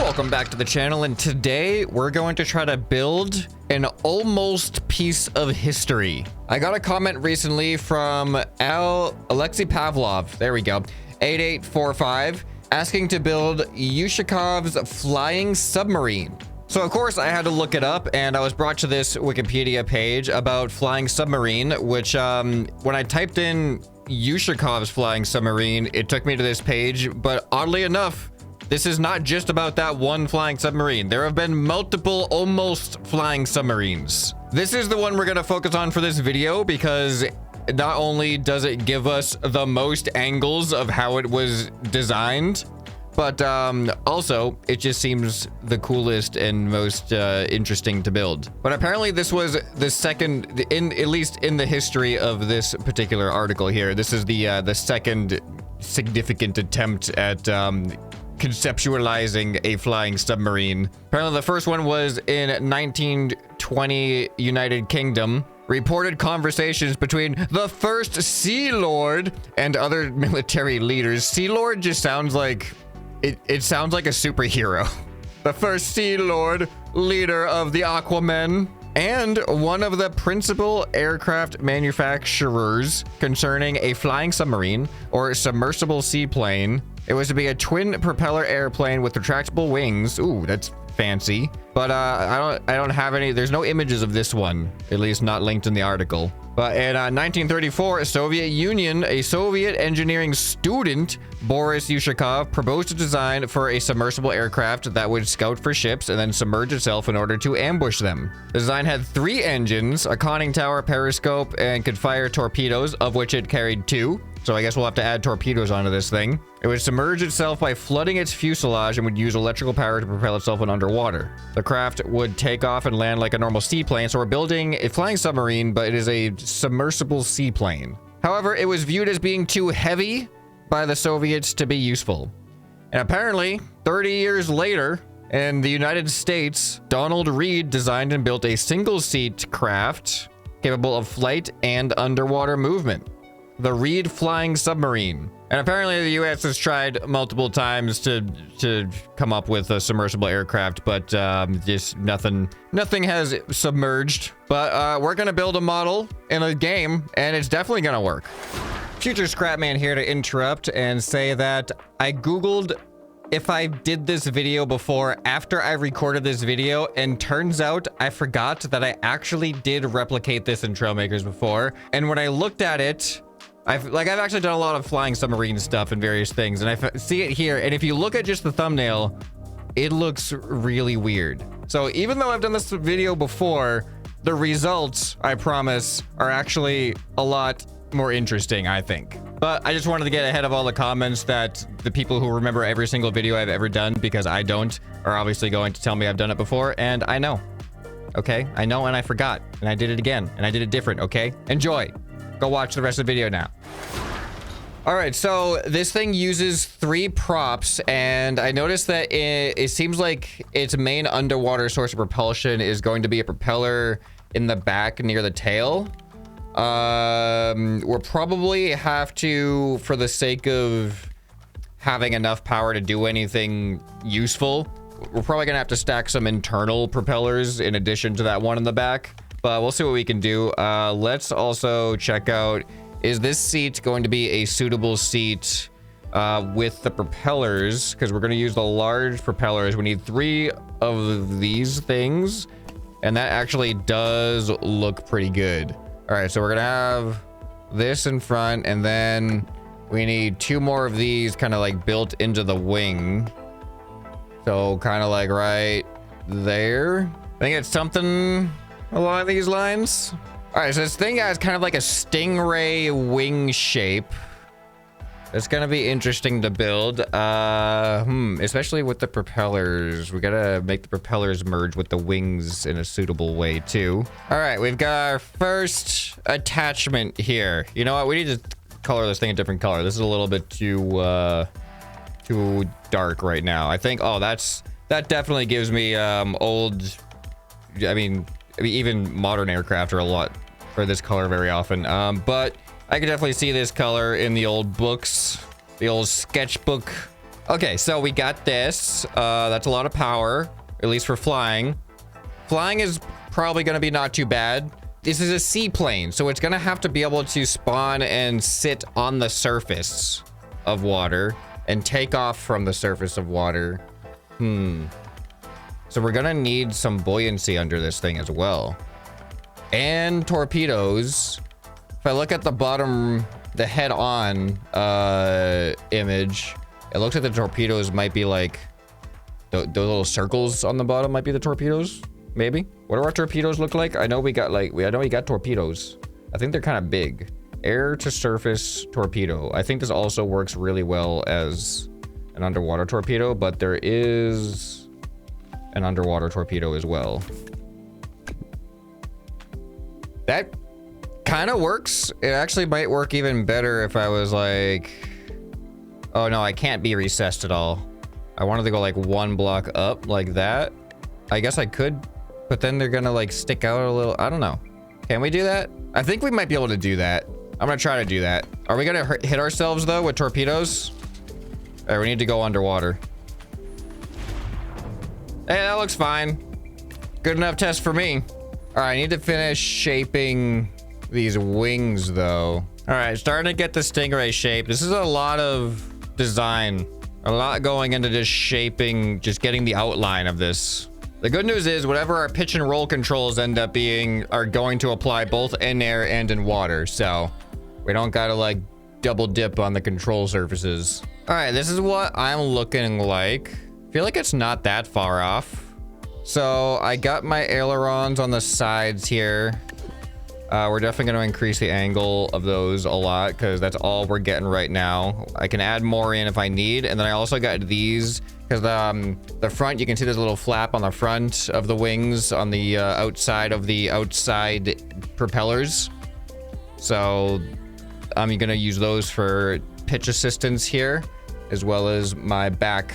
Welcome back to the channel, and today we're going to try to build an almost piece of history. I got a comment recently from Alexei Pavlov, there we go, 8845, asking to build Ushakov's flying submarine. So of course I had to look it up, and I was brought to this Wikipedia page about flying submarine, which when I typed in Ushakov's flying submarine, it took me to this page, but oddly enough, this is not just about that one flying submarine. There have been multiple almost flying submarines. This is the one we're going to focus on for this video because not only does it give us the most angles of how it was designed, but also it just seems the coolest and most interesting to build. But apparently this was the second, at least in the history of this particular article here, this is the second significant attempt at conceptualizing a flying submarine. Apparently the first one was in 1920 United Kingdom. Reported conversations between the first Sea Lord and other military leaders. Sea Lord just sounds like it sounds like a superhero. The first Sea Lord, leader of the Aquamen, and one of the principal aircraft manufacturers concerning a flying submarine or submersible seaplane. It was to be a twin propeller airplane with retractable wings. Ooh, that's fancy. But I don't have any, there's no images of this one, at least not linked in the article. But in 1934, Soviet Union, a Soviet engineering student, Boris Ushakov, proposed a design for a submersible aircraft that would scout for ships and then submerge itself in order to ambush them. The design had 3 engines, a conning tower, periscope, and could fire torpedoes, of which it carried 2. So I guess we'll have to add torpedoes onto this thing. It would submerge itself by flooding its fuselage and would use electrical power to propel itself when underwater. The craft would take off and land like a normal seaplane, so we're building a flying submarine, but it is a submersible seaplane. However, it was viewed as being too heavy by the Soviets to be useful. And apparently, 30 years later, in the United States, Donald Reed designed and built a single-seat craft capable of flight and underwater movement. The Reed flying submarine. And apparently the US has tried multiple times to come up with a submersible aircraft, but just nothing has submerged. But we're gonna build a model in a game, and it's definitely gonna work. Future ScrapMan here to interrupt and say that I Googled if I did this video before after I recorded this video, and turns out I forgot that I actually did replicate this in Trailmakers before. And when I looked at it, I've actually done a lot of flying submarine stuff and various things, and I see it here, and if you look at just the thumbnail, it looks really weird. So even though I've done this video before, the results, I promise, are actually a lot more interesting, I think. But I just wanted to get ahead of all the comments that the people who remember every single video I've ever done, because I don't, are obviously going to tell me I've done it before, and I know. Okay? I know, and I forgot, and I did it again, and I did it different, okay? Enjoy. Go watch the rest of the video now. All right, so this thing uses 3 props, and I noticed that it seems like its main underwater source of propulsion is going to be a propeller in the back near the tail. We'll probably have to, for the sake of having enough power to do anything useful, we're probably gonna have to stack some internal propellers in addition to that one in the back. But we'll see what we can do. Let's also check out, is this seat going to be a suitable seat with the propellers? Because we're going to use the large propellers. We need 3 of these things, and that actually does look pretty good. All right, so we're going to have this in front, and then we need 2 more of these kind of like built into the wing. So kind of like right there. I think it's something along these lines. All right, so this thing has kind of like a stingray wing shape. It's gonna be interesting to build, especially with the propellers. We gotta make the propellers merge with the wings in a suitable way too. All right, we've got our first attachment here. You know what? We need to color this thing a different color. This is a little bit too dark right now. I think. Oh, that definitely gives me old. I mean, even modern aircraft are a lot for this color very often. But I could definitely see this color in the old books, the old sketchbook Okay, so we got this. That's a lot of power, at least for flying. Flying is probably going to be not too bad. This is a seaplane, so it's going to have to be able to spawn and sit on the surface of water and take off from the surface of water. So we're going to need some buoyancy under this thing as well. And torpedoes. If I look at the bottom, the head-on image, it looks like the torpedoes might be like those little circles on the bottom might be the torpedoes. Maybe. What do our torpedoes look like? I know we got torpedoes. I think they're kind of big. Air to surface torpedo. I think this also works really well as an underwater torpedo, but there is an underwater torpedo as well. That kind of works. It actually might work even better if I was like, oh no, I can't be recessed at all. I wanted to go like one block up like that. I guess I could, but then they're gonna like stick out a little. I don't know. Can we do that? I think we might be able to do that. I'm gonna try to do that. Are we gonna hit ourselves though with torpedoes? All right, we need to go underwater. Hey, that looks fine. Good enough test for me. All right, I need to finish shaping these wings though. All right, starting to get the stingray shape. This is a lot of design, a lot going into just shaping, just getting the outline of this. The good news is whatever our pitch and roll controls end up being are going to apply both in air and in water. So we don't gotta like double dip on the control surfaces. All right, this is what I'm looking like. I feel like it's not that far off. So I got my ailerons on the sides here. We're definitely going to increase the angle of those a lot because that's all we're getting right now. I can add more in if I need. And then I also got these because the front, you can see there's a little flap on the front of the wings on the outside of the outside propellers. So I'm going to use those for pitch assistance here, as well as my back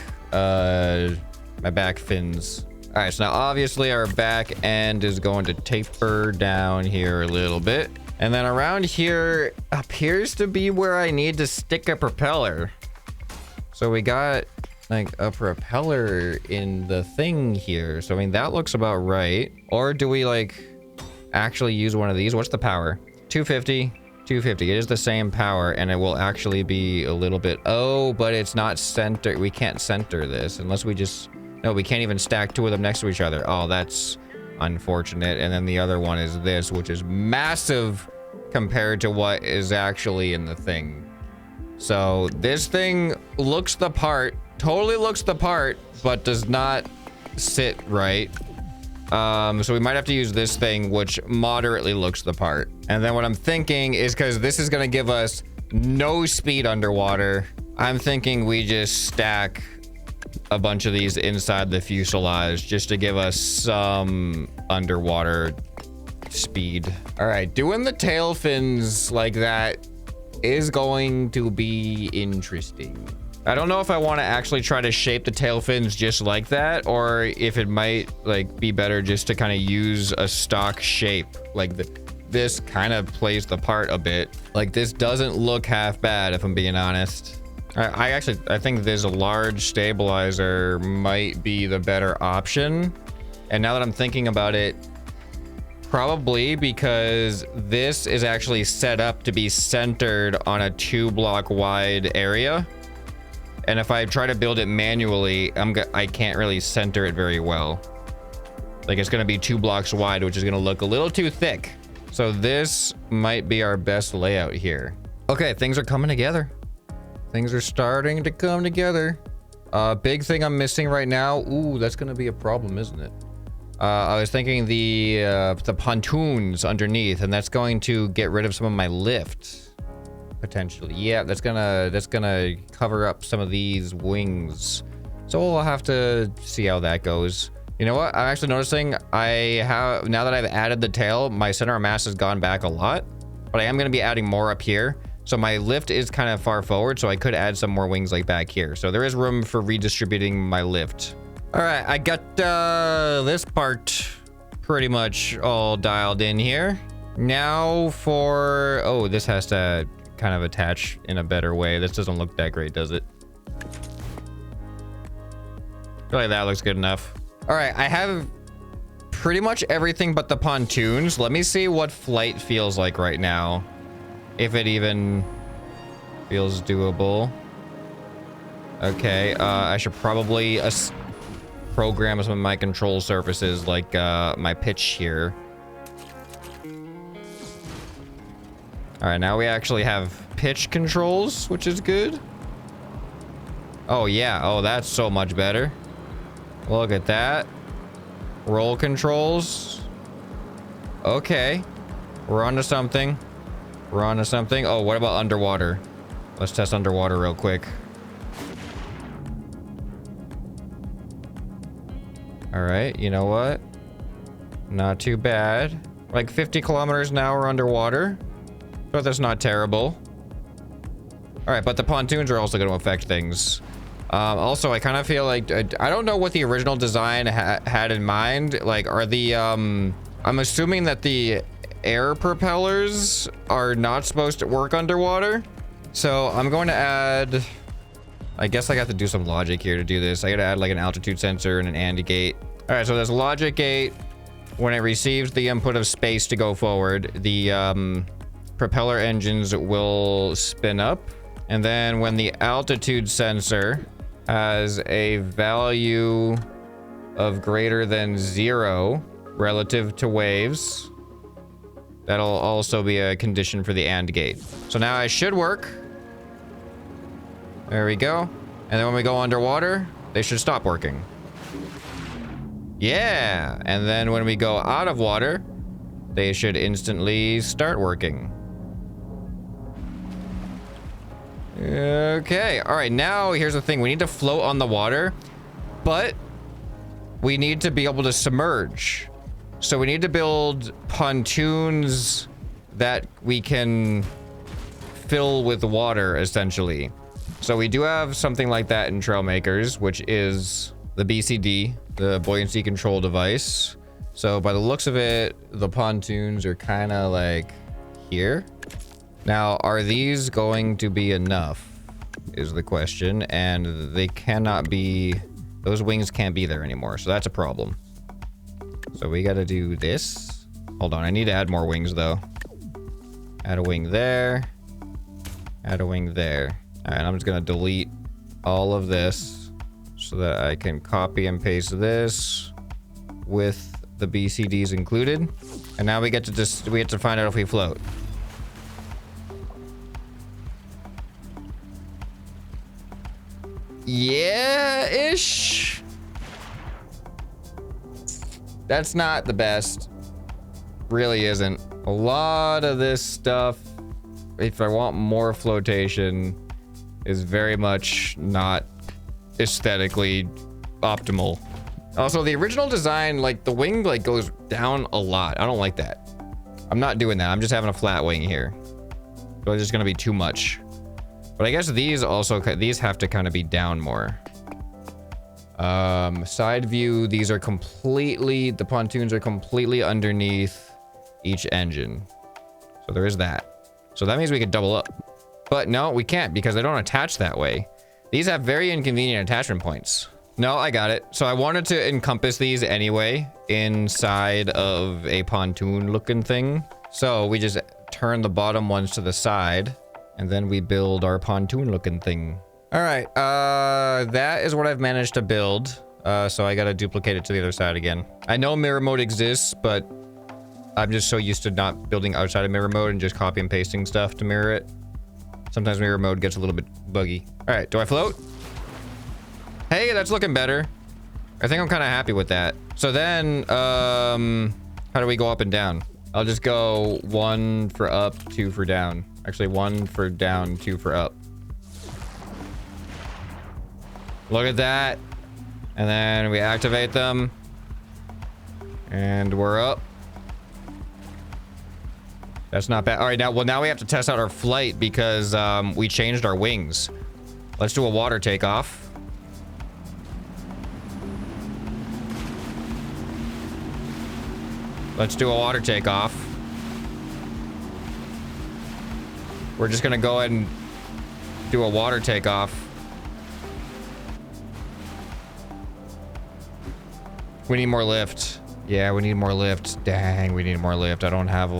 fins. All right, so now obviously our back end is going to taper down here a little bit. And then around here appears to be where I need to stick a propeller. So we got like a propeller in the thing here. So I mean, that looks about right. Or do we like actually use one of these? What's the power? 250, 250. It is the same power and it will actually be a little bit, oh, but it's not center. We can't center this unless we just, no, we can't even stack two of them next to each other. Oh, that's unfortunate. And then the other one is this, which is massive compared to what is actually in the thing. So this thing looks the part, totally looks the part, but does not sit right. So we might have to use this thing, which moderately looks the part. And then what I'm thinking is, because this is going to give us no speed underwater, I'm thinking we just stack a bunch of these inside the fuselage just to give us some underwater speed. All right, doing the tail fins like that is going to be interesting. I don't know if I want to actually try to shape the tail fins just like that, or if it might like be better just to kind of use a stock shape. Like this kind of plays the part a bit. Like this doesn't look half bad if I'm being honest. I think this large stabilizer might be the better option. And now that I'm thinking about it, probably because this is actually set up to be centered on a 2-block wide area. And if I try to build it manually, I can't really center it very well. Like it's going to be 2 blocks wide, which is going to look a little too thick. So this might be our best layout here. Okay, things are coming together. Things are starting to come together. Big thing I'm missing right now. Ooh, that's going to be a problem, isn't it? I was thinking the pontoons underneath, and that's going to get rid of some of my lift. Potentially. Yeah, that's gonna cover up some of these wings. So we'll have to see how that goes. You know what? I'm actually noticing now that I've added the tail, my center of mass has gone back a lot, but I am gonna be adding more up here. So my lift is kind of far forward, so I could add some more wings like back here. So there is room for redistributing my lift. All right, I got this part pretty much all dialed in here. Now for, oh, this has to kind of attach in a better way. This doesn't look that great, does it? feel like that looks good enough. All right, I have pretty much everything but the pontoons. Let me see what flight feels like right now. If it even feels doable. Okay, I should probably program some of my control surfaces, like my pitch here. All right, now we actually have pitch controls, which is good. Oh yeah, oh that's so much better. Look at that. Roll controls. Okay, we're onto something. We're onto something. Oh, what about underwater? Let's test underwater real quick. All right, you know what? Not too bad. Like 50 kilometers an hour underwater. But that's not terrible. All right, but the pontoons are also going to affect things. Also, I kind of feel like I don't know what the original design had in mind. Like, are the I'm assuming that the air propellers are not supposed to work underwater. So I'm going to add, I guess I got to do some logic here to do this. I got to add like an altitude sensor and an AND gate. All right, so there's a logic gate. When it receives the input of space to go forward, the propeller engines will spin up. And then when the altitude sensor has a value of greater than 0 relative to waves, that'll also be a condition for the AND gate. So now I should work. There we go. And then when we go underwater, they should stop working. Yeah. And then when we go out of water, they should instantly start working. Okay. All right. Now here's the thing. We need to float on the water, but we need to be able to submerge. So we need to build pontoons that we can fill with water, essentially. So we do have something like that in Trailmakers, which is the BCD, the buoyancy control device. So by the looks of it, the pontoons are kind of like here. Now, are these going to be enough is the question, and they cannot be, those wings can't be there anymore. So that's a problem. So we got to do this. Hold on. I need to add more wings though. Add a wing there. Add a wing there. All right. I'm just going to delete all of this so that I can copy and paste this with the BCDs included. And now we get to we have to find out if we float. Yeah-ish. That's not the best. Really isn't. A lot of this stuff, if I want more flotation, is very much not aesthetically optimal. Also, the original design, like the wing like goes down a lot. I don't like that. I'm not doing that. I'm just having a flat wing here. So it's just gonna be too much. But I guess these also, these have to kind of be down more. Side view, these are completely, the pontoons are completely underneath each engine. So there is that. So that means we could double up. But no, we can't because they don't attach that way. These have very inconvenient attachment points. No, I got it. So I wanted to encompass these anyway inside of a pontoon looking thing. So we just turn the bottom ones to the side. And then we build our pontoon looking thing. All right, that is what I've managed to build. So I gotta duplicate it to the other side again. I know mirror mode exists, but I'm just so used to not building outside of mirror mode and just copy and pasting stuff to mirror it. Sometimes mirror mode gets a little bit buggy. All right, do I float? Hey, that's looking better. I think I'm kind of happy with that. So then, how do we go up and down? I'll just go 1 for up, 2 for down. Actually, 1 for down, 2 for up. Look at that. And then we activate them. And we're up. That's not bad. All right, now we have to test out our flight because we changed our wings. Let's do a water takeoff. Let's do a water takeoff. We're just gonna go ahead and do a water takeoff. We need more lift. Yeah, we need more lift. Dang, we need more lift. I don't have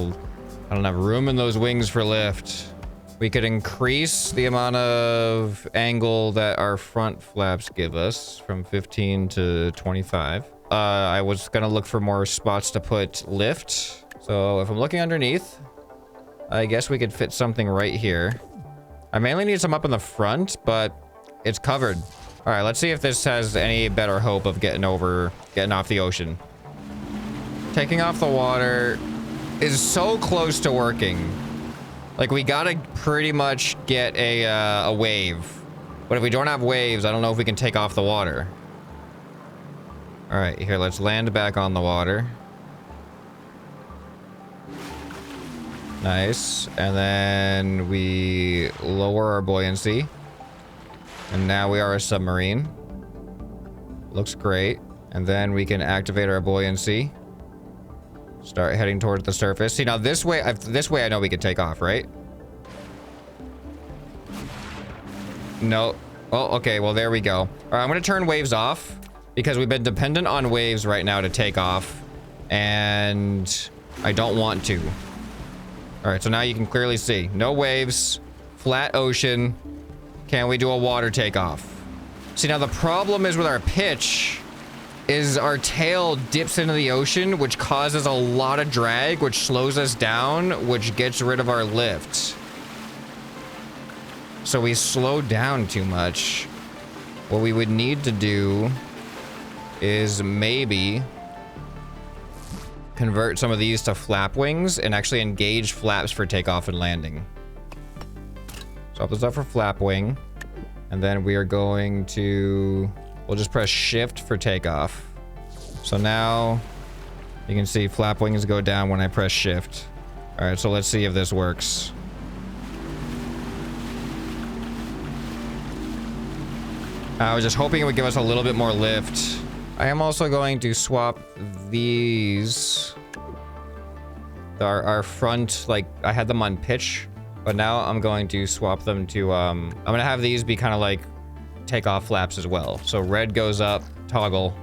room in those wings for lift. We could increase the amount of angle that our front flaps give us from 15 to 25. I was gonna look for more spots to put lift. So if I'm looking underneath, I guess we could fit something right here. I mainly need some up in the front, but it's covered. All right, let's see if this has any better hope of getting off the ocean. Taking off the water is so close to working. Like, we gotta pretty much get a wave. But if we don't have waves, I don't know if we can take off the water. All right, here, let's land back on the water. Nice. And then we lower our buoyancy. And now we are a submarine. Looks great. And then we can activate our buoyancy. Start heading towards the surface. See, now this way I know we can take off, right? No. Oh, okay. Well, there we go. All right, I'm going to turn waves off because we've been dependent on waves right now to take off. And I don't want to. All right, so now you can clearly see. No waves. Flat ocean. Can we do a water takeoff? See, now the problem is with our pitch is our tail dips into the ocean, which causes a lot of drag, which slows us down, which gets rid of our lift. So we slow down too much. What we would need to do is maybe convert some of these to flap wings and actually engage flaps for takeoff and landing. Swap this up for flap wing. And then we are going to... We'll just press shift for takeoff. So now you can see flap wings go down when I press shift. All right, so let's see if this works. I was just hoping it would give us a little bit more lift. I am also going to swap these. Our front, like, I had them on pitch, but now I'm going to swap them to, I'm gonna have these be kind of like takeoff flaps as well. So red goes up, toggle,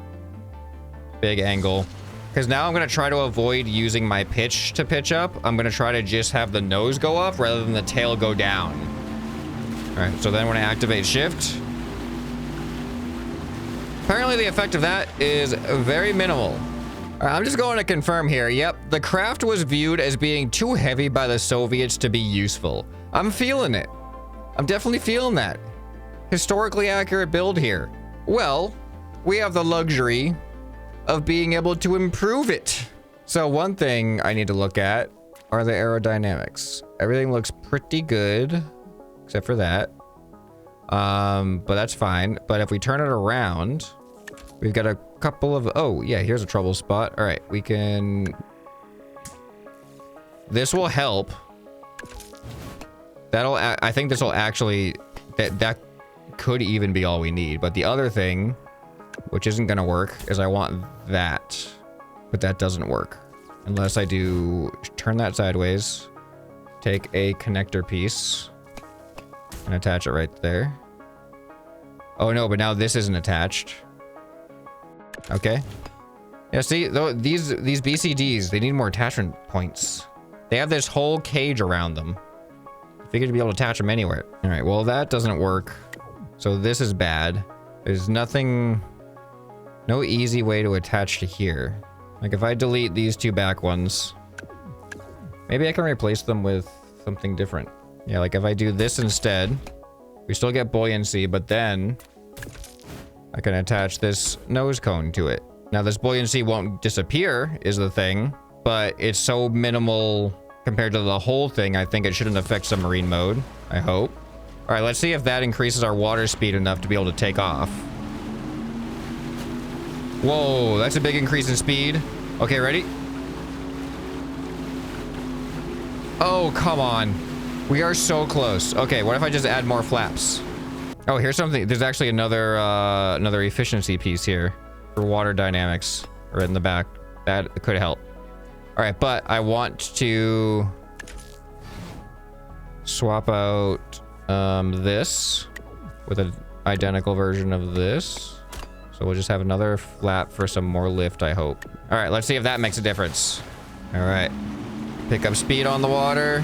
big angle. Because now I'm gonna try to avoid using my pitch to pitch up. I'm gonna try to just have the nose go up rather than the tail go down. All right, so then when I activate shift, apparently the effect of that is very minimal. All right, I'm just going to confirm here. Yep, the craft was viewed as being too heavy by the Soviets to be useful. I'm feeling it. I'm definitely feeling that. Historically accurate build here. Well, we have the luxury of being able to improve it. So one thing I need to look at are the aerodynamics. Everything looks pretty good, except for that. But that's fine. But if we turn it around, we've got a couple of... Oh, yeah, here's a trouble spot. All right, we can... This will help. I think this will actually... That could even be all we need. But the other thing, which isn't going to work, is I want that. But that doesn't work. Unless I do... Turn that sideways. Take a connector piece. And attach it right there. Oh, no, but now this isn't attached. Okay. Yeah, see, these BCDs, they need more attachment points. They have this whole cage around them. I figured to be able to attach them anywhere. All right, well, that doesn't work. So this is bad. There's nothing... No easy way to attach to here. Like, if I delete these two back ones, maybe I can replace them with something different. Yeah, like if I do this instead, we still get buoyancy, but then I can attach this nose cone to it. Now, this buoyancy won't disappear is the thing, but it's so minimal compared to the whole thing, I think it shouldn't affect submarine mode. I hope. All right, let's see if that increases our water speed enough to be able to take off. Whoa, that's a big increase in speed. Okay, ready? Oh, come on. We are so close. Okay, what if I just add more flaps? Oh, here's something. There's actually another efficiency piece here for water dynamics right in the back. That could help. All right, but I want to swap out this with an identical version of this. So we'll just have another flap for some more lift, I hope. All right, let's see if that makes a difference. All right. Pick up speed on the water.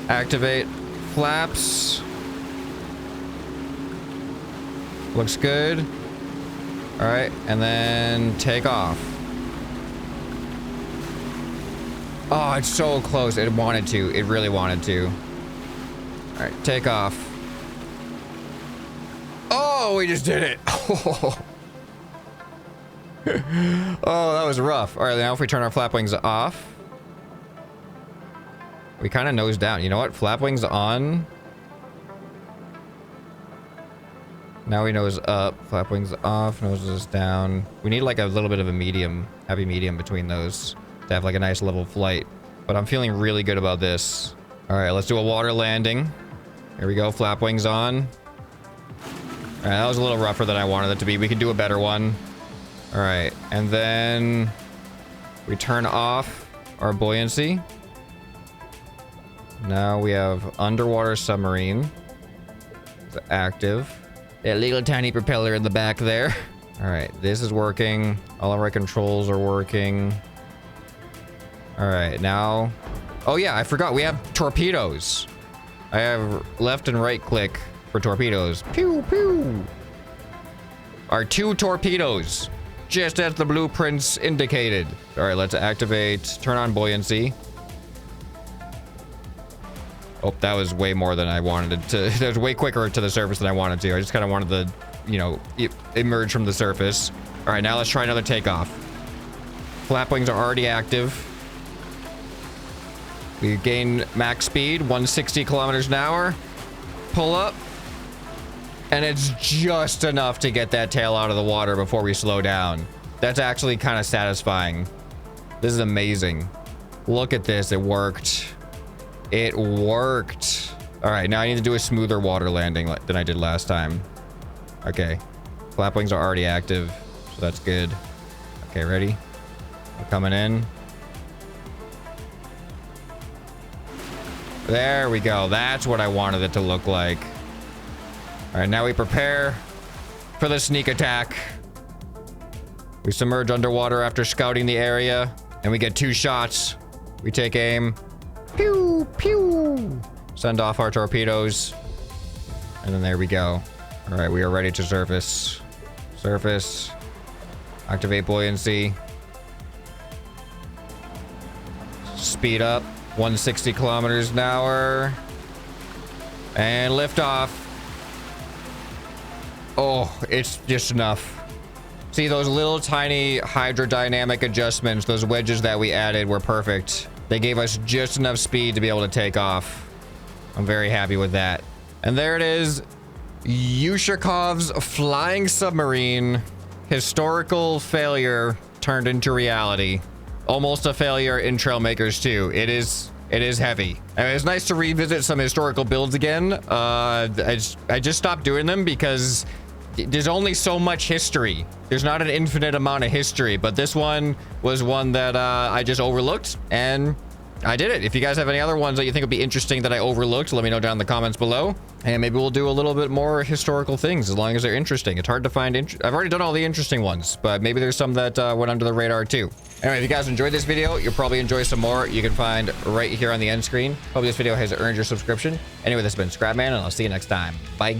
Activate flaps. Looks good. All right, and then take off. Oh, it's so close. It wanted to. It really wanted to. All right, take off. Oh, we just did it. Oh, that was rough. All right, now if we turn our flap wings off, we kind of nose down. You know what? Flap wings on. Now we nose up. Flap wings off. Noses down. We need like a little bit of a medium, happy medium between those to have like a nice level flight. But I'm feeling really good about this. All right, let's do a water landing. Here we go. Flap wings on. All right, that was a little rougher than I wanted it to be. We can do a better one. All right, and then we turn off our buoyancy. Now we have underwater submarine. It's active. That little tiny propeller in the back there. All right, this is working. All of our controls are working. All right, now... Oh yeah, I forgot. We have torpedoes. I have left and right click for torpedoes. Pew, pew. Our 2 torpedoes. Just as the blueprints indicated. All right, let's activate. Turn on buoyancy. Oh, that was way more than I wanted it to. That was way quicker to the surface than I wanted to. I just kind of wanted to, you know, emerge from the surface. All right, now let's try another takeoff. Flap wings are already active. We gain max speed, 160 kilometers an hour. Pull up. And it's just enough to get that tail out of the water before we slow down. That's actually kind of satisfying. This is amazing. Look at this. It worked. It worked. All right, now I need to do a smoother water landing than I did last time. Okay. Flap wings are already active, so that's good. Okay, ready? We're coming in. There we go. That's what I wanted it to look like. All right, now we prepare for the sneak attack. We submerge underwater after scouting the area, and we get 2 shots. We take aim. Pew, pew. Send off our torpedoes. And then there we go. All right, we are ready to surface. Surface. Activate buoyancy. Speed up. 160 kilometers an hour. And lift off. Oh, it's just enough. See, those little tiny hydrodynamic adjustments, those wedges that we added were perfect. They gave us just enough speed to be able to take off. I'm very happy with that. And there it is. Ushakov's flying submarine. Historical failure turned into reality. Almost a failure in Trailmakers 2. It is heavy. I mean, it's nice to revisit some historical builds again. I just stopped doing them because there's only so much history. There's not an infinite amount of history, but this one was one that I just overlooked, and I did it. If you guys have any other ones that you think would be interesting that I overlooked, let me know down in the comments below, and maybe we'll do a little bit more historical things as long as they're interesting. It's hard to find. I've already done all the interesting ones, but maybe there's some that went under the radar too. Anyway, if you guys enjoyed this video, you'll probably enjoy some more. You can find right here on the end screen. Hope this video has earned your subscription. Anyway, this has been ScrapMan, and I'll see you next time. Bye.